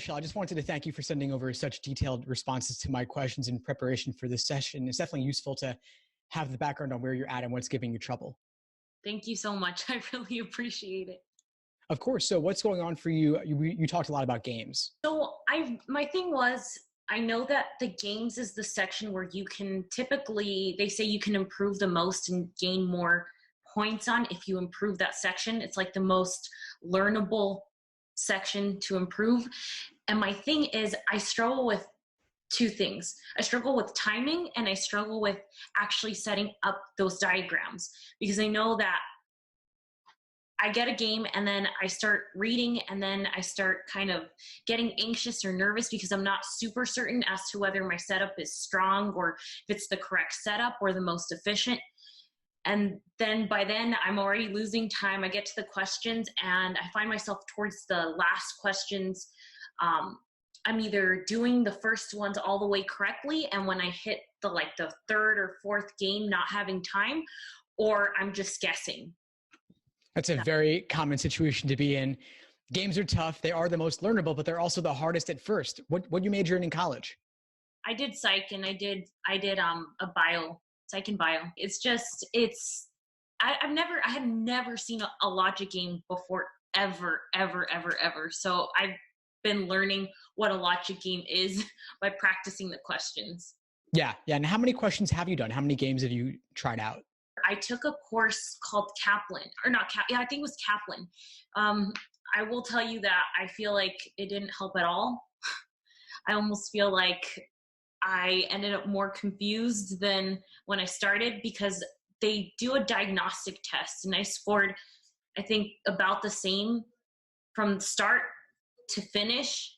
Michelle, I just wanted to thank you for sending over such detailed responses to my questions in preparation for this session. It's definitely useful to have the background on where you're at and what's giving you trouble. Thank you so much. I really appreciate it. Of course. So what's going on for you? You talked a lot about games. So my thing was, I know that the games is the section where you can typically, they say you can improve the most and gain more points on if you improve that section. It's like the most learnable section to improve. And my thing is, I struggle with two things. I struggle with timing, and I struggle with actually setting up those diagrams, because I know that I get a game and then I start reading and then I start kind of getting anxious or nervous because I'm not super certain as to whether my setup is strong or if it's the correct setup or the most efficient. And then by then I'm already losing time. I get to the questions and I find myself towards the last questions. I'm either doing the first ones all the way correctly, and when I hit the third or fourth game, not having time, or I'm just guessing. That's a very common situation to be in. Games are tough. They are the most learnable, but they're also the hardest at first. What you major in college? I did psych, and I did a psych and bio. I had never seen a logic game before, ever. So I've been learning what a logic game is by practicing the questions. Yeah. And how many questions have you done? How many games have you tried out? I took a course called Kaplan, or not Cap. Yeah, I think it was Kaplan. I will tell you that I feel like it didn't help at all. I almost feel like I ended up more confused than when I started, because they do a diagnostic test and I scored, I think, about the same from start to finish.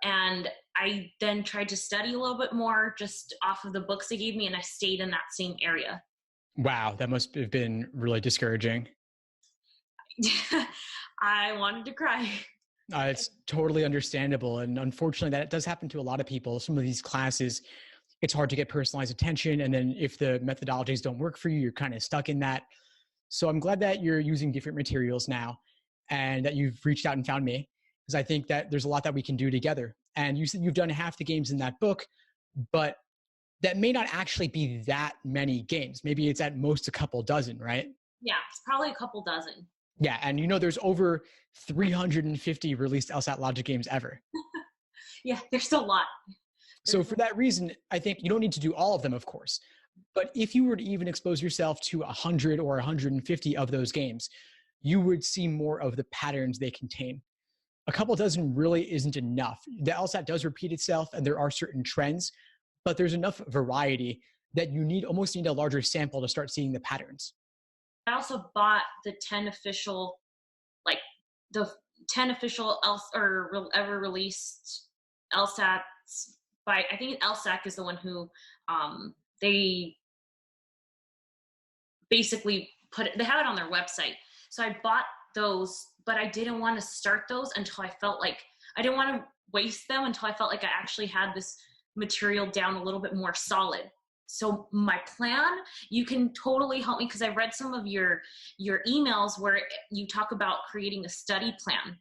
And I then tried to study a little bit more just off of the books they gave me, and I stayed in that same area. Wow, that must have been really discouraging. I wanted to cry. It's totally understandable. And unfortunately, that does happen to a lot of people. Some of these classes, it's hard to get personalized attention. And then if the methodologies don't work for you, you're kind of stuck in that. So I'm glad that you're using different materials now and that you've reached out and found me, because I think that there's a lot that we can do together. And you said you've done half the games in that book, but that may not actually be that many games. Maybe it's at most a couple dozen, right? Yeah, it's probably a couple dozen. Yeah, and there's over 350 released LSAT logic games ever. Yeah, there's a lot. So for that reason, I think you don't need to do all of them, of course. But if you were to even expose yourself to 100 or 150 of those games, you would see more of the patterns they contain. A couple dozen really isn't enough. The LSAT does repeat itself, and there are certain trends, but there's enough variety that you almost need a larger sample to start seeing the patterns. I also bought the 10 official ever released LSATs by, I think LSAC is the one who they basically they have it on their website. So I bought those, but I didn't want to start those until I felt like I didn't want to waste them until I felt like I actually had this material down a little bit more solid. So my plan, you can totally help me, because I read some of your emails where you talk about creating a study plan,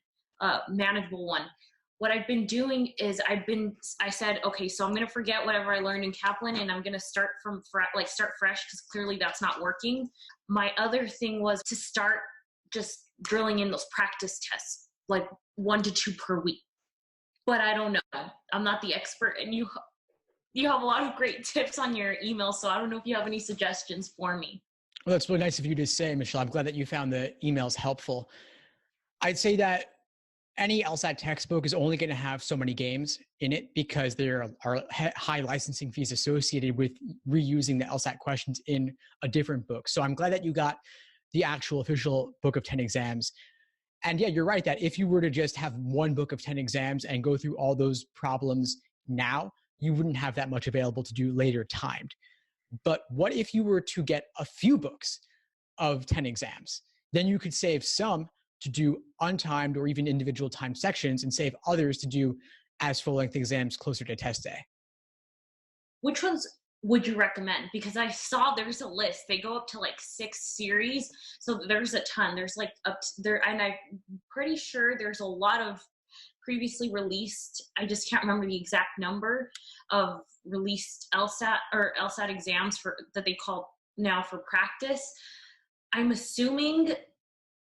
manageable one. What I've been doing is I said, okay, so I'm going to forget whatever I learned in Kaplan, and I'm going to start start fresh, because clearly that's not working. My other thing was to start just drilling in those practice tests, like 1 to 2 per week. But I don't know. I'm not the expert, and you have a lot of great tips on your email, so I don't know if you have any suggestions for me. Well, that's really nice of you to say, Michelle. I'm glad that you found the emails helpful. I'd say that any LSAT textbook is only going to have so many games in it, because there are high licensing fees associated with reusing the LSAT questions in a different book. So I'm glad that you got the actual official book of 10 exams. And yeah, you're right that if you were to just have one book of 10 exams and go through all those problems now, you wouldn't have that much available to do later timed. But what if you were to get a few books of 10 exams? Then you could save some to do untimed or even individual timed sections, and save others to do as full-length exams closer to test day. Which ones would you recommend? Because I saw there's a list. They go up to 6 series. So there's a ton. There's up there, and I'm pretty sure there's a lot of previously released, I just can't remember the exact number of released LSAT or LSAT exams that they call now for practice. I'm assuming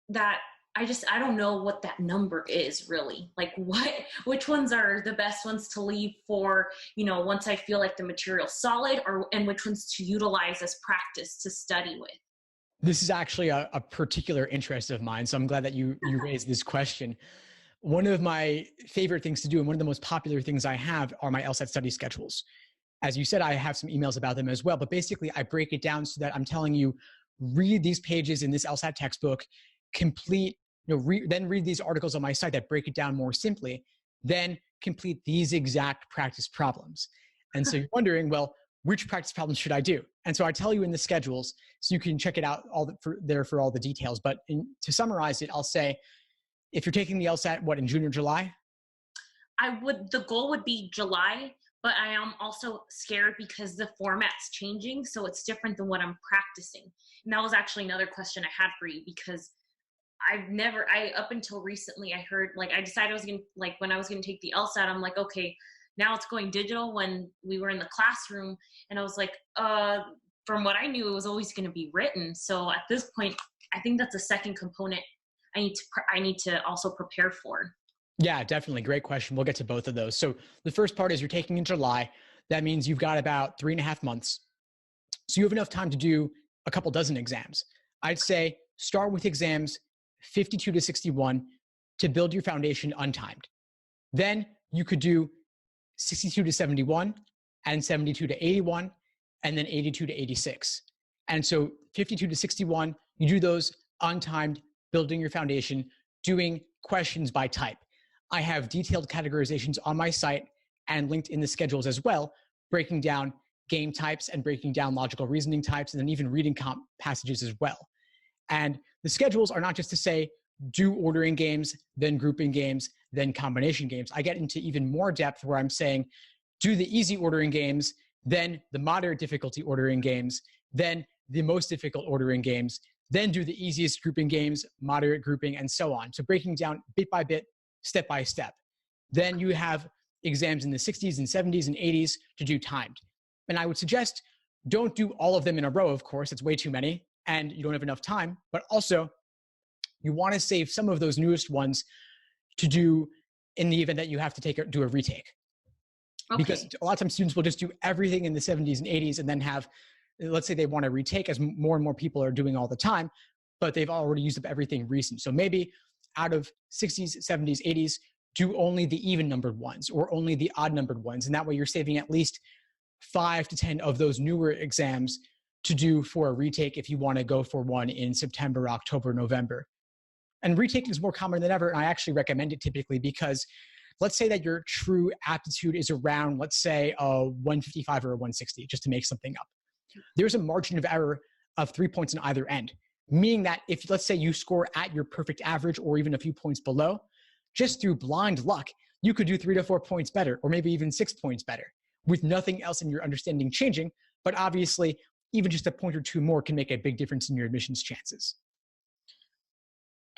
that I don't know what that number is really. Like which ones are the best ones to leave for, once I feel like the material's solid, and which ones to utilize as practice to study with. This is actually a particular interest of mine. So I'm glad that you raised this question. One of my favorite things to do, and one of the most popular things I have, are my LSAT study schedules. As you said, I have some emails about them as well, but basically I break it down so that I'm telling you, read these pages in this LSAT textbook, complete, then read these articles on my site that break it down more simply, then complete these exact practice problems. And so you're wondering, well, which practice problems should I do? And so I tell you in the schedules, so you can check it out for all the details. But to summarize it, I'll say, if you're taking the LSAT, in June or July? The goal would be July, but I am also scared because the format's changing, so it's different than what I'm practicing. And that was actually another question I had for you, because up until recently, I heard, I decided I was going to, when I was going to take the LSAT, I'm like, okay, now it's going digital. When we were in the classroom, and I was like, from what I knew, it was always going to be written. So at this point, I think that's a second component I need to also prepare for. Yeah, definitely. Great question. We'll get to both of those. So the first part is you're taking in July. That means you've got about 3.5 months. So you have enough time to do a couple dozen exams. I'd say start with exams 52 to 61 to build your foundation untimed. Then you could do 62 to 71 and 72 to 81 and then 82 to 86. And so 52 to 61, you do those untimed, building your foundation, doing questions by type. I have detailed categorizations on my site and linked in the schedules as well, breaking down game types and breaking down logical reasoning types, and then even reading passages as well. And the schedules are not just to say, do ordering games, then grouping games, then combination games. I get into even more depth where I'm saying, do the easy ordering games, then the moderate difficulty ordering games, then the most difficult ordering games, then do the easiest grouping games, moderate grouping, and so on. So breaking down bit by bit, step by step. Then you have exams in the 60s and 70s and 80s to do timed. And I would suggest don't do all of them in a row, of course. It's way too many, and you don't have enough time. But also, you want to save some of those newest ones to do in the event that you have to do a retake. Okay. Because a lot of times students will just do everything in the 70s and 80s and then have, let's say they want to retake, as more and more people are doing all the time, but they've already used up everything recent. So maybe out of 60s, 70s, 80s, do only the even numbered ones or only the odd numbered ones. And that way you're saving at least 5 to 10 of those newer exams to do for a retake if you want to go for one in September, October, November. And retaking is more common than ever. And I actually recommend it typically because let's say that your true aptitude is around, let's say, a 155 or a 160, just to make something up. There's a margin of error of 3 points on either end, meaning that if, let's say, you score at your perfect average or even a few points below, just through blind luck, you could do 3 to 4 points better, or maybe even 6 points better, with nothing else in your understanding changing. But obviously, even just a point or two more can make a big difference in your admissions chances.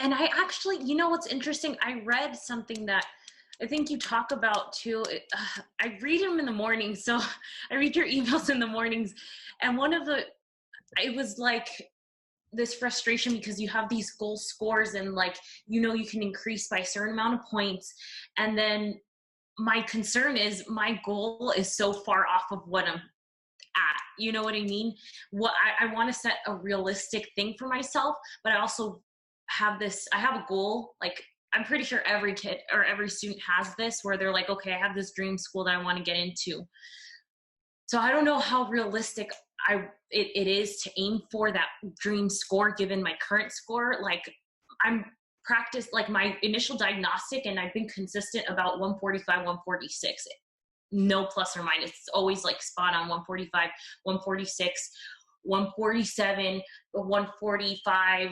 And I actually, what's interesting? I read something that I think you talk about too. I read them in the morning. So I read your emails in the mornings. And it was like this frustration because you have these goal scores and you can increase by a certain amount of points. And then my concern is my goal is so far off of what I'm at. You know what I mean? I want to set a realistic thing for myself, but I also have a goal. I'm pretty sure every kid or every student has this where they're like, okay, I have this dream school that I want to get into. So I don't know how realistic it is to aim for that dream score given my current score. I'm practiced my initial diagnostic and I've been consistent about 145, 146. No plus or minus. It's always spot on 145, 146, 147, 145,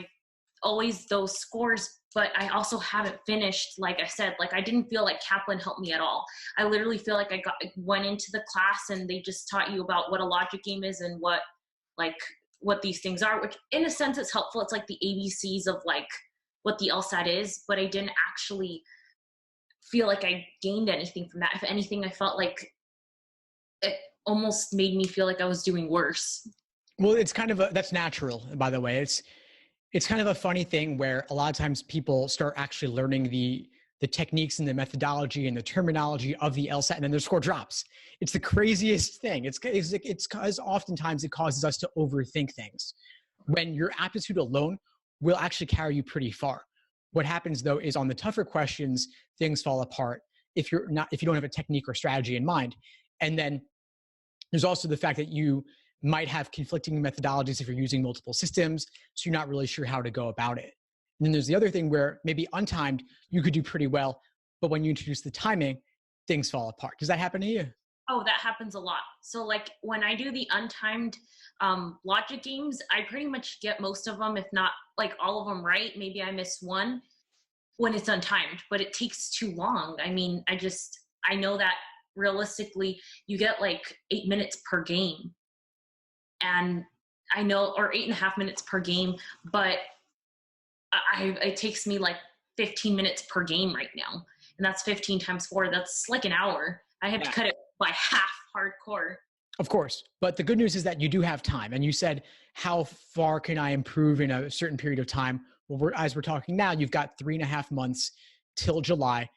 always those scores. But I also haven't finished, like I said, I didn't feel like Kaplan helped me at all. I literally feel like I went into the class and they just taught you about what a logic game is and what these things are, which in a sense it's helpful. It's like the ABCs of what the LSAT is, but I didn't actually feel like I gained anything from that. If anything, I felt like it almost made me feel like I was doing worse. Well, it's kind of that's natural, by the way. It's kind of a funny thing where a lot of times people start actually learning the techniques and the methodology and the terminology of the LSAT, and then their score drops. It's the craziest thing. It's because oftentimes it causes us to overthink things when your aptitude alone will actually carry you pretty far. What happens though is on the tougher questions, things fall apart if you don't have a technique or strategy in mind. And then there's also the fact that you might have conflicting methodologies if you're using multiple systems, so you're not really sure how to go about it. And then there's the other thing where maybe untimed, you could do pretty well, but when you introduce the timing, things fall apart. Does that happen to you? Oh, that happens a lot. So like when I do the untimed logic games, I pretty much get most of them, if not like all of them right. Maybe I miss one when it's untimed, but it takes too long. I mean, I know that realistically you get like 8 minutes per game. And I know, or 8.5 minutes per game, but it takes me like 15 minutes per game right now. And that's 15 times 4. That's like an hour. I have to cut it by half hardcore. Of course. But the good news is that you do have time. And you said, how far can I improve in a certain period of time? Well, as we're talking now, you've got 3.5 months till July.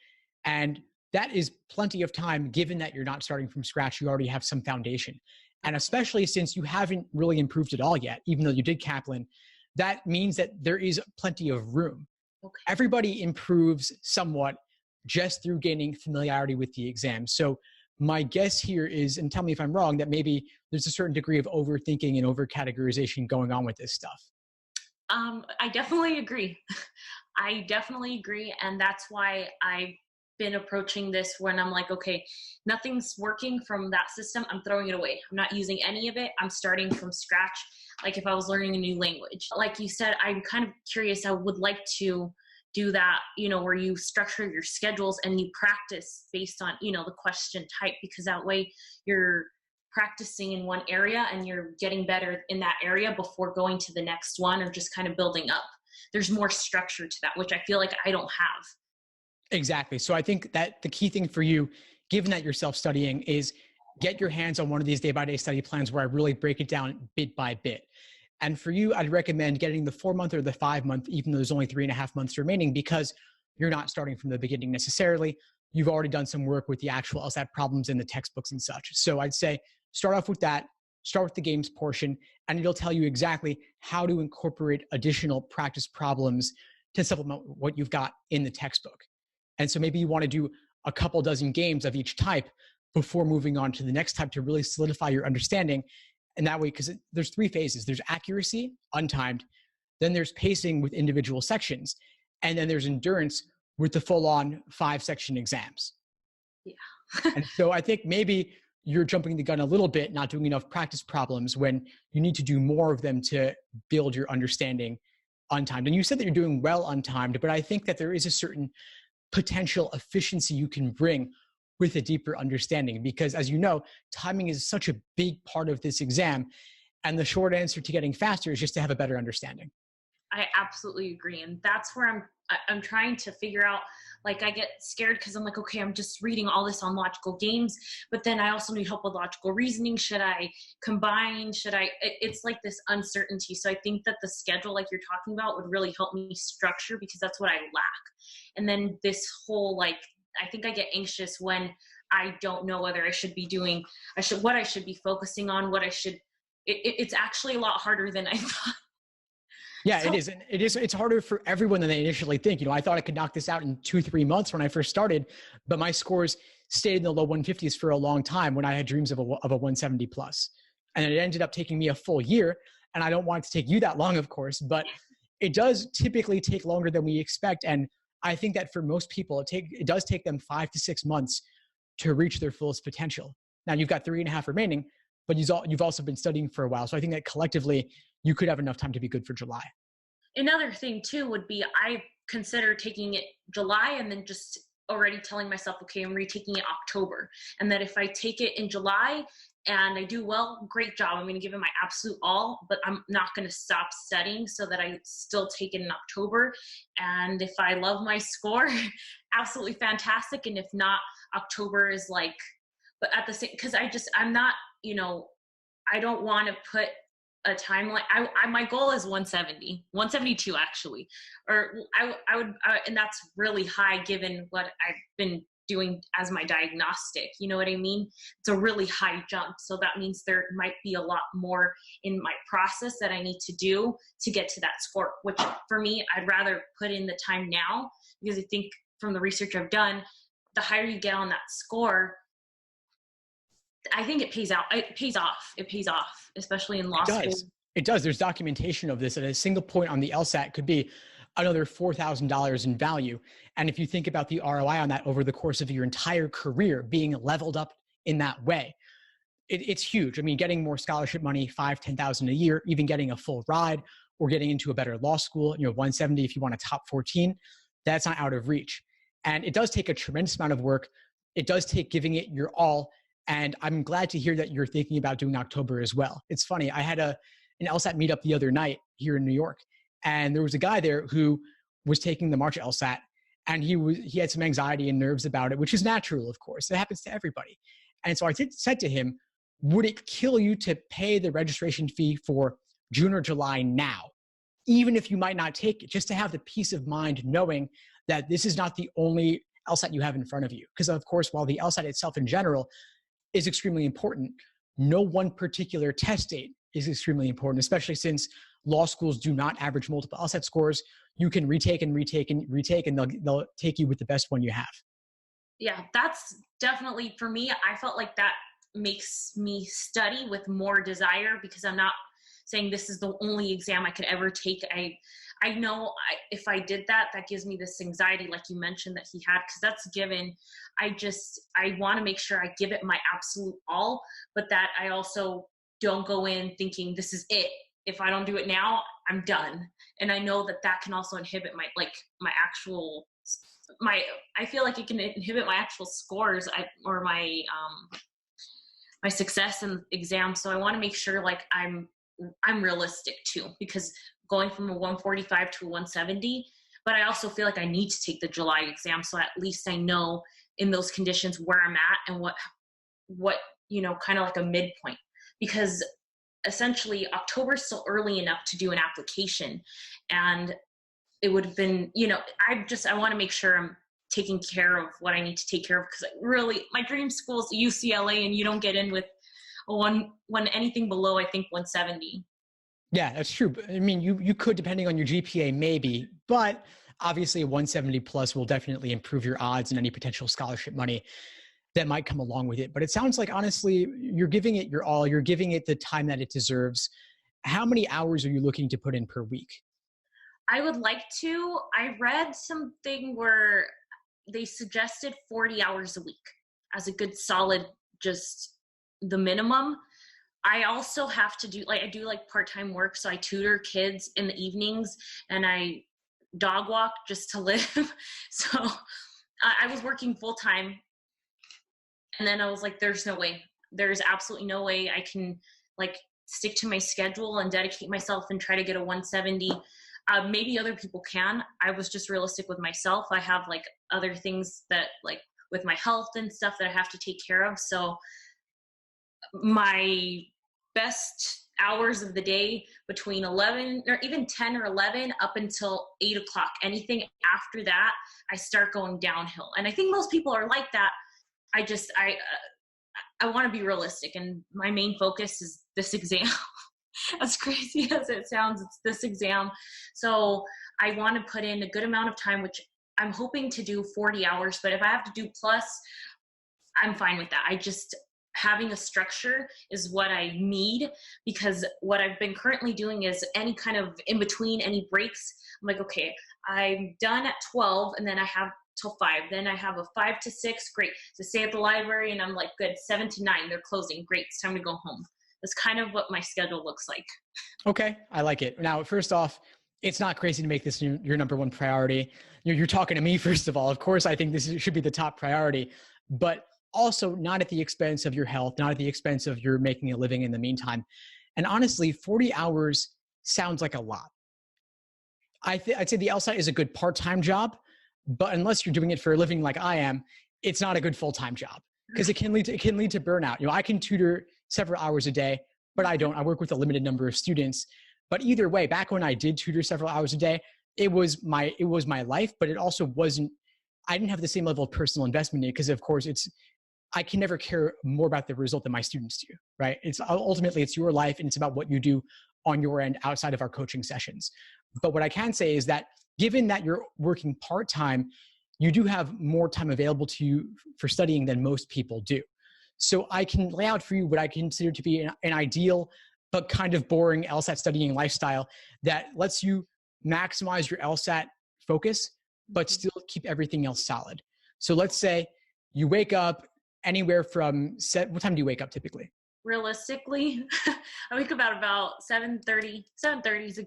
And that is plenty of time, given that you're not starting from scratch. You already have some foundation. And especially since you haven't really improved at all yet, even though you did Kaplan, that means that there is plenty of room. Okay. Everybody improves somewhat just through gaining familiarity with the exam. So my guess here is, and tell me if I'm wrong, that maybe there's a certain degree of overthinking and overcategorization going on with this stuff. I definitely agree. I definitely agree. And that's why I've been approaching this when I'm like, okay, nothing's working from that system. I'm throwing it away. I'm not using any of it. I'm starting from scratch. Like if I was learning a new language, like you said, I'm kind of curious. I would like to do that, where you structure your schedules and you practice based on, the question type, because that way you're practicing in one area and you're getting better in that area before going to the next one, or just kind of building up. There's more structure to that, which I feel like I don't have. Exactly. So I think that the key thing for you, given that you're self-studying, is get your hands on one of these day-by-day study plans where I really break it down bit by bit. And for you, I'd recommend getting the 4-month or the 5-month, even though there's only 3.5 months remaining, because you're not starting from the beginning necessarily. You've already done some work with the actual LSAT problems in the textbooks and such. So I'd say start off with that, start with the games portion, and it'll tell you exactly how to incorporate additional practice problems to supplement what you've got in the textbook. And so maybe you want to do a couple dozen games of each type before moving on to the next type to really solidify your understanding. And that way, because there's 3 phases. There's accuracy, untimed. Then there's pacing with individual sections. And then there's endurance with the full-on 5-section exams. Yeah. And so I think maybe you're jumping the gun a little bit, not doing enough practice problems when you need to do more of them to build your understanding untimed. And you said that you're doing well untimed, but I think that there is a certain potential efficiency you can bring with a deeper understanding, because as you know, timing is such a big part of this exam. And the short answer to getting faster is just to have a better understanding. I absolutely agree. And that's where I'm trying to figure out, like I get scared because I'm like, okay, I'm just reading all this on logical games, but then I also need help with logical reasoning. Should I combine? It's like this uncertainty. So I think that the schedule, like you're talking about, would really help me structure, because that's what I lack. And then this whole, I think I get anxious when I don't know whether I should be doing, what I should be focusing on, it's actually a lot harder than I thought. Yeah, so, it is. It's harder for everyone than they initially think. I thought I could knock this out in 2-3 months when I first started, but my scores stayed in the low 150s for a long time when I had dreams of a 170 plus. And it ended up taking me a full year. And I don't want it to take you that long, of course, but it does typically take longer than we expect. And I think that for most people, it does take them 5 to 6 months to reach their fullest potential. Now you've got 3.5 remaining, but you've also been studying for a while. So I think that collectively you could have enough time to be good for July. Another thing too would be, I consider taking it July and then just already telling myself, okay, I'm retaking it October. And that if I take it in July and I do well, great job. I'm going to give it my absolute all, but I'm not going to stop studying so that I still take it in October. And if I love my score, absolutely fantastic. And if not, October is like, but at the same, because I'm not, I don't want to put a timeline. My goal is 172 actually, or I would, and that's really high given what I've been doing as my diagnostic. You know what I mean? It's a really high jump. So that means there might be a lot more in my process that I need to do to get to that score, which for me, I'd rather put in the time now, because I think from the research I've done, the higher you get on that score, I think it pays off, especially in law school. It does. There's documentation of this, and a single point on the LSAT could be another $4,000 in value. And if you think about the ROI on that over the course of your entire career being leveled up in that way, it's huge. I mean, getting more scholarship money, $5,000, $10,000 a year, even getting a full ride or getting into a better law school, 170 if you want a top 14, that's not out of reach. And it does take a tremendous amount of work. It does take giving it your all. And I'm glad to hear that you're thinking about doing October as well. It's funny. I had an LSAT meetup the other night here in New York, and there was a guy there who was taking the March LSAT, and he had some anxiety and nerves about it, which is natural, of course. It happens to everybody. And so I said to him, would it kill you to pay the registration fee for June or July now, even if you might not take it, just to have the peace of mind knowing that this is not the only LSAT you have in front of you? Because, of course, while the LSAT itself in general is extremely important, no one particular test date is extremely important, especially since law schools do not average multiple LSAT scores. You can retake, and they'll take you with the best one you have. Yeah, that's definitely, for me, I felt like that makes me study with more desire, because I'm not saying this is the only exam I could ever take. I know if I did that, that gives me this anxiety, like you mentioned, that he had, because that's given. I want to make sure I give it my absolute all, but that I also don't go in thinking this is it. If I don't do it now, I'm done. And I know that can also inhibit I feel like it can inhibit my actual scores or my success in exams. So I want to make sure like I'm realistic too, because going from a 145 to a 170, but I also feel like I need to take the July exam. So at least I know in those conditions where I'm at and what, kind of like a midpoint, because essentially October is still early enough to do an application. And it would have been, I want to make sure I'm taking care of what I need to take care of, because really my dream school is UCLA, and you don't get in with when anything below, I think 170. Yeah, that's true. I mean, you could, depending on your GPA, maybe, but obviously a 170 plus will definitely improve your odds and any potential scholarship money that might come along with it. But it sounds like, honestly, you're giving it your all. You're giving it the time that it deserves. How many hours are you looking to put in per week? I would like to. I read something where they suggested 40 hours a week as a good solid, just the minimum. I also have to do I do part-time work. So I tutor kids in the evenings, and I dog walk just to live. So I was working full-time, and then I was like, there's no way. There's absolutely no way I can stick to my schedule and dedicate myself and try to get a 170. Maybe other people can. I was just realistic with myself. I have other things that with my health and stuff that I have to take care of. So my best hours of the day between 11 or even 10 or 11 up until 8 o'clock. Anything after that, I start going downhill. And I think most people are like that. I want to be realistic, and my main focus is this exam. As crazy as it sounds, it's this exam. So I want to put in a good amount of time, which I'm hoping to do 40 hours. But if I have to do plus, I'm fine with that. Having a structure is what I need, because what I've been currently doing is any kind of in between, any breaks. I'm like, okay, I'm done at 12, and then I have till 5. Then I have a 5 to 6. Great. So stay at the library, and I'm like, good. 7 to 9, they're closing. Great. It's time to go home. That's kind of what my schedule looks like. Okay. I like it. Now, first off, it's not crazy to make this your number one priority. You're talking to me, first of all. Of course, I think this should be the top priority, but also not at the expense of your health, not at the expense of your making a living in the meantime. And honestly, 40 hours sounds like a lot. I'd say the LSAT is a good part-time job, but unless you're doing it for a living like I am, it's not a good full-time job because it can lead to burnout. I can tutor several hours a day, but I don't. I work with a limited number of students. But either way, back when I did tutor several hours a day, it was my life, but it also wasn't. I didn't have the same level of personal investment in it because, of course, I can never care more about the result than my students do, right? Ultimately it's your life and it's about what you do on your end outside of our coaching sessions. But what I can say is that given that you're working part-time, you do have more time available to you for studying than most people do. So I can lay out for you what I consider to be an ideal but kind of boring LSAT studying lifestyle that lets you maximize your LSAT focus, but still keep everything else solid. So let's say you wake up anywhere from what time do you wake up typically? Realistically, I wake up at about 7:30. 7:30 is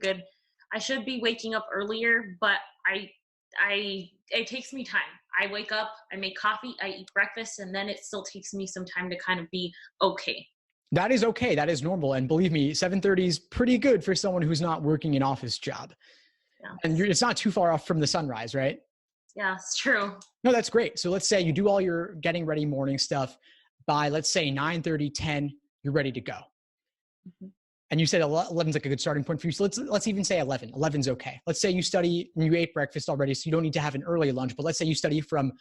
I should be waking up earlier, but it takes me time. I wake up, I make coffee, I eat breakfast, and then it still takes me some time to kind of be okay. That is okay. That is normal. And believe me, 7:30 is pretty good for someone who's not working an office job. Yeah. And it's not too far off from the sunrise, right? Yeah, it's true. No, that's great. So let's say you do all your getting ready morning stuff by, let's say 9:30, 10, you're ready to go. Mm-hmm. And you said 11 is like a good starting point for you. So let's even say 11. 11's okay. Let's say you study and you ate breakfast already, so you don't need to have an early lunch. But let's say you study from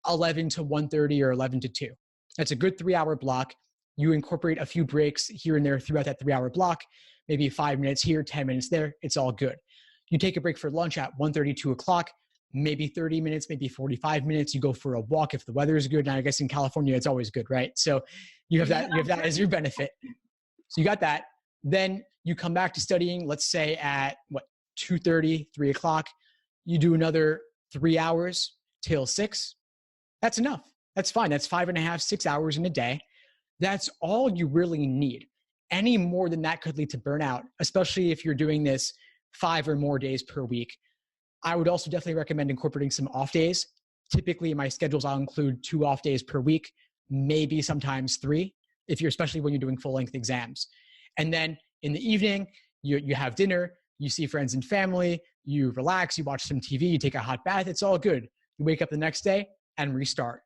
11 to 1:30 or 11 to 2. That's a good 3-hour block. You incorporate a few breaks here and there throughout that 3-hour block, maybe 5 minutes here, 10 minutes there. It's all good. You take a break for lunch at 1:30, 2 o'clock, maybe 30 minutes, maybe 45 minutes. You go for a walk if the weather is good. Now, I guess in California, it's always good, right? So you have that as your benefit. So you got that. Then you come back to studying, let's say at 2:30, 3 o'clock. You do another 3 hours till 6. That's enough. That's fine. That's 5.5, 6 hours in a day. That's all you really need. Any more than that could lead to burnout, especially if you're doing this 5 or more days per week. I would also definitely recommend incorporating some off days. Typically in my schedules, I'll include 2 off days per week, maybe sometimes 3, especially when you're doing full-length exams. And then in the evening, you have dinner, you see friends and family, you relax, you watch some TV, you take a hot bath, it's all good. You wake up the next day and restart.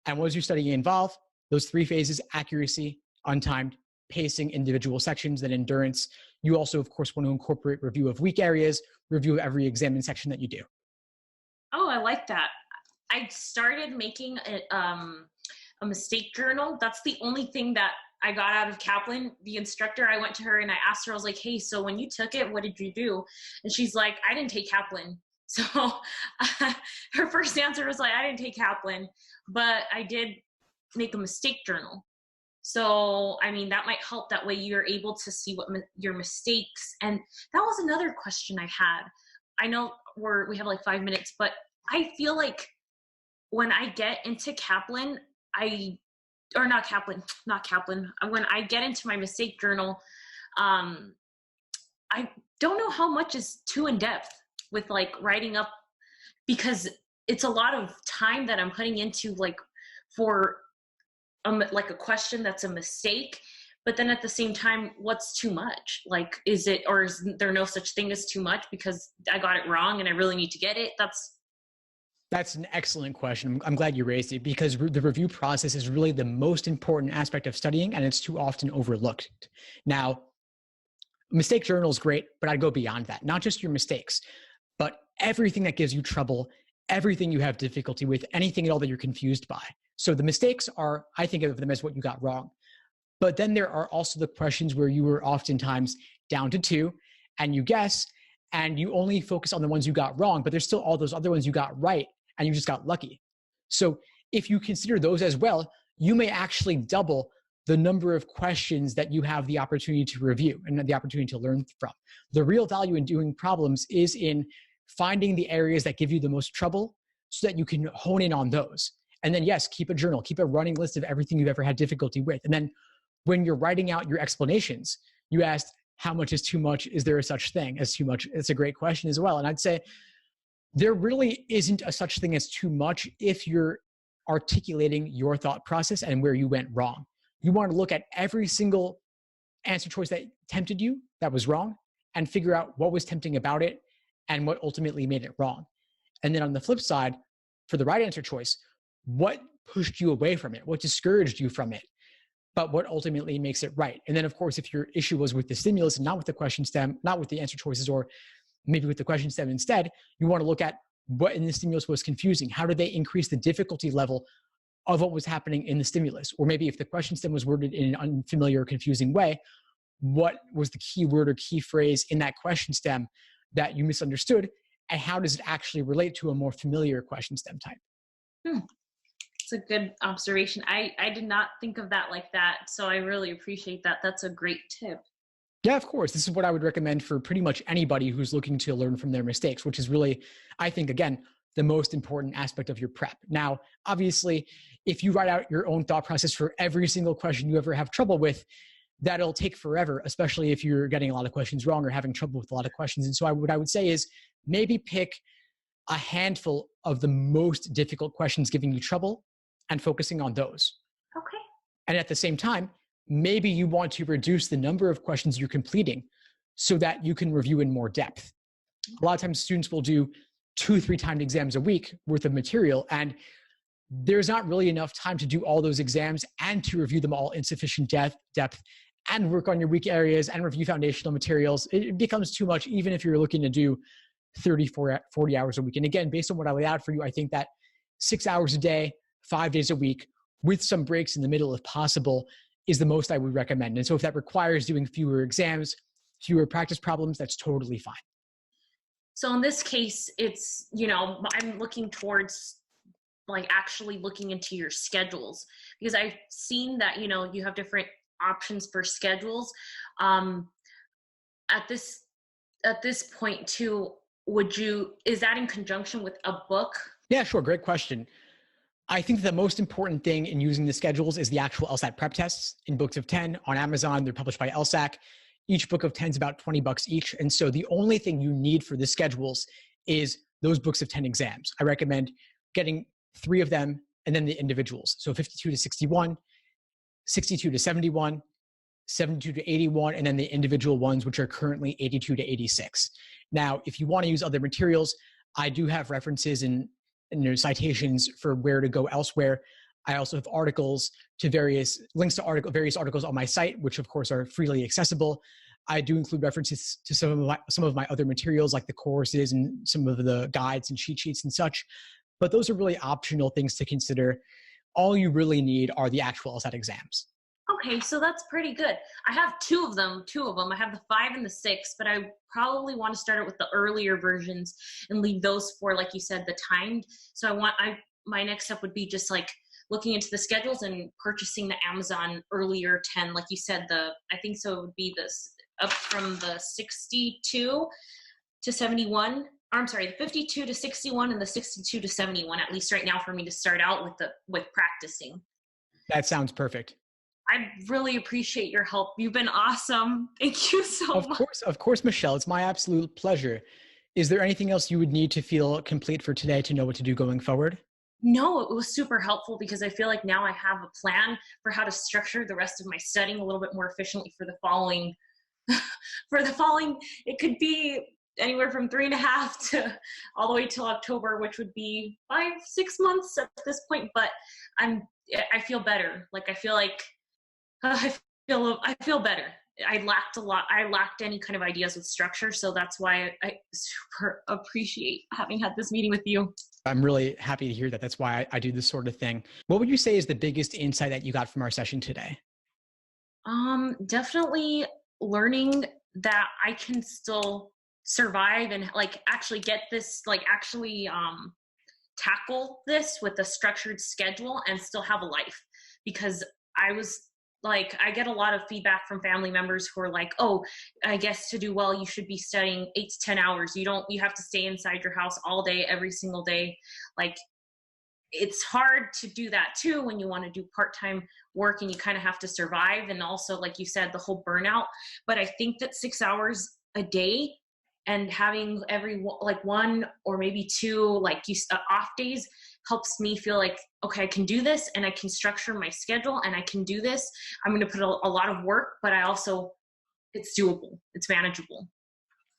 And what does your studying involve? Those 3 phases: accuracy, untimed, pacing, individual sections, then endurance. You also, of course, want to incorporate review of weak areas, review of every exam and section that you do. Oh, I like that. I started making a mistake journal. That's the only thing that I got out of Kaplan. The instructor, I went to her and I asked her, I was like, hey, so when you took it, what did you do? And she's like, I didn't take Kaplan. So her first answer was like, I didn't take Kaplan, but I did make a mistake journal. So, I mean, that might help. That way you're able to see what your mistakes. And that was another question I had. I know we have like 5 minutes, but I feel like when I get into Kaplan, when I get into my mistake journal, I don't know how much is too in depth with like writing up, because it's a lot of time that I'm putting into like for like a question that's a mistake. But then at the same time, what's too much? Like, is there no such thing as too much because I got it wrong and I really need to get it? That's an excellent question. I'm glad you raised it, because the review process is really the most important aspect of studying, and it's too often overlooked. Now, mistake journal is great, but I'd go beyond that. Not just your mistakes, but everything that gives you trouble, everything you have difficulty with, anything at all that you're confused by. So the mistakes are, I think of them as what you got wrong. But then there are also the questions where you were oftentimes down to 2 and you guess, and you only focus on the ones you got wrong, but there's still all those other ones you got right and you just got lucky. So if you consider those as well, you may actually double the number of questions that you have the opportunity to review and the opportunity to learn from. The real value in doing problems is in finding the areas that give you the most trouble so that you can hone in on those. And then yes, keep a journal, keep a running list of everything you've ever had difficulty with. And then when you're writing out your explanations, you asked, how much is too much? Is there a such thing as too much? It's a great question as well. And I'd say there really isn't a such thing as too much if you're articulating your thought process and where you went wrong. You want to look at every single answer choice that tempted you that was wrong and figure out what was tempting about it and what ultimately made it wrong. And then on the flip side, for the right answer choice, what pushed you away from it? What discouraged you from it? But what ultimately makes it right? And then, of course, if your issue was with the stimulus and not with the question stem, not with the answer choices, or maybe with the question stem instead, you want to look at what in the stimulus was confusing. How did they increase the difficulty level of what was happening in the stimulus? Or maybe if the question stem was worded in an unfamiliar or confusing way, what was the key word or key phrase in that question stem that you misunderstood? And how does it actually relate to a more familiar question stem type? It's a good observation. I did not think of that like that. So I really appreciate that. That's a great tip. Yeah, of course. This is what I would recommend for pretty much anybody who's looking to learn from their mistakes, which is really, I think, again, the most important aspect of your prep. Now, obviously, if you write out your own thought process for every single question you ever have trouble with, that'll take forever, especially if you're getting a lot of questions wrong or having trouble with a lot of questions. And so what I would say is maybe pick a handful of the most difficult questions giving you trouble and focusing on those. Okay. And at the same time, maybe you want to reduce the number of questions you're completing so that you can review in more depth. A lot of times students will do 2-3 timed exams a week worth of material, and there's not really enough time to do all those exams and to review them all in sufficient depth and work on your weak areas and review foundational materials. It becomes too much, even if you're looking to do 40 hours a week. And again, based on what I laid out for you, I think that 6 hours a day, 5 days a week, with some breaks in the middle if possible, is the most I would recommend. And so if that requires doing fewer exams, fewer practice problems, that's totally fine. So in this case, it's, I'm looking towards like actually looking into your schedules, because I've seen that, you have different options for schedules. At this point too, is that in conjunction with a book? Yeah, sure. Great question. I think the most important thing in using the schedules is the actual LSAT prep tests in books of 10 on Amazon. They're published by LSAC. Each book of 10 is about $20 each. And so the only thing you need for the schedules is those books of 10 exams. I recommend getting 3 of them and then the individuals. So 52 to 61, 62 to 71, 72 to 81, and then the individual ones, which are currently 82 to 86. Now, if you want to use other materials, I do have references and citations for where to go elsewhere. I also have articles to various articles on my site, which of course are freely accessible. I do include references to some of my other materials, like the courses and some of the guides and cheat sheets and such. But those are really optional things to consider. All you really need are the actual LSAT exams. Okay, so that's pretty good. I have two of them. I have the 5 and the 6, but I probably want to start it with the earlier versions and leave those for, like you said, the timed. So my next step would be just like looking into the schedules and purchasing the Amazon earlier 10, like you said. I think so it would be this up from the 62 to 71. I'm sorry, the 52 to 61 and the 62 to 71, at least right now, for me to start out with practicing. That sounds perfect. I really appreciate your help. You've been awesome. Thank you so much. Of course, Michelle. It's my absolute pleasure. Is there anything else you would need to feel complete for today to know what to do going forward? No, it was super helpful, because I feel like now I have a plan for how to structure the rest of my studying a little bit more efficiently for the following. It could be anywhere from 3.5 to all the way till October, which would be 5-6 months at this point. But I feel better. Like I feel better. I lacked a lot. I lacked any kind of ideas with structure. So that's why I super appreciate having had this meeting with you. I'm really happy to hear that. That's why I do this sort of thing. What would you say is the biggest insight that you got from our session today? Definitely learning that I can still survive and like actually get this, like actually tackle this with a structured schedule and still have a life. Because I get a lot of feedback from family members who are like, oh, I guess to do well, you should be studying 8 to 10 hours. You have to stay inside your house all day, every single day. Like, it's hard to do that too when you want to do part-time work and you kind of have to survive. And also, like you said, the whole burnout. But I think that 6 hours a day and having every 1 or maybe 2 off days helps me feel like, okay, I can do this and I can structure my schedule and I can do this. I'm going to put a lot of work, but it's doable. It's manageable.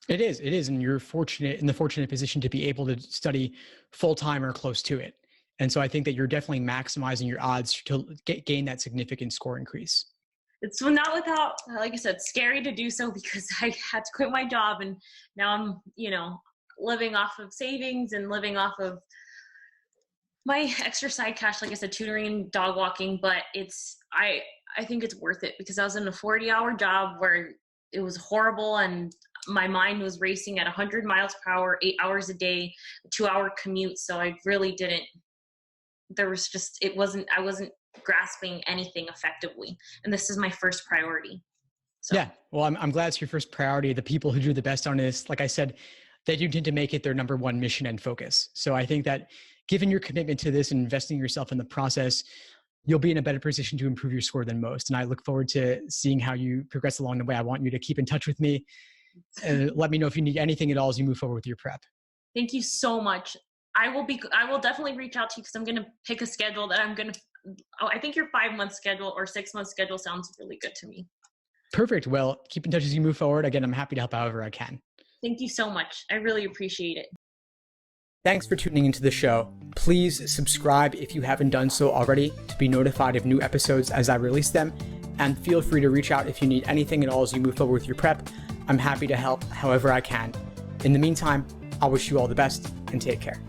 It is. And you're in the fortunate position to be able to study full-time or close to it. And so I think that you're definitely maximizing your odds to gain that significant score increase. It's not without, like I said, scary to do so because I had to quit my job and now I'm, living off of savings and living off of my extra side cash, like I said, tutoring and dog walking. But I think it's worth it because I was in a 40-hour job where it was horrible and my mind was racing at 100 miles per hour, 8 hours a day, a 2-hour commute. So I really I wasn't grasping anything effectively. And this is my first priority. So. Yeah. Well, I'm glad it's your first priority. The people who do the best on this, like I said, they do tend to make it their number one mission and focus. So I think that given your commitment to this and investing yourself in the process, you'll be in a better position to improve your score than most. And I look forward to seeing how you progress along the way. I want you to keep in touch with me and let me know if you need anything at all as you move forward with your prep. Thank you so much. I will definitely reach out to you because I'm going to pick a schedule that I think your 5-month schedule or 6-month schedule sounds really good to me. Perfect. Well, keep in touch as you move forward. Again, I'm happy to help however I can. Thank you so much. I really appreciate it. Thanks for tuning into the show. Please subscribe if you haven't done so already to be notified of new episodes as I release them. And feel free to reach out if you need anything at all as you move forward with your prep. I'm happy to help however I can. In the meantime, I'll wish you all the best and take care.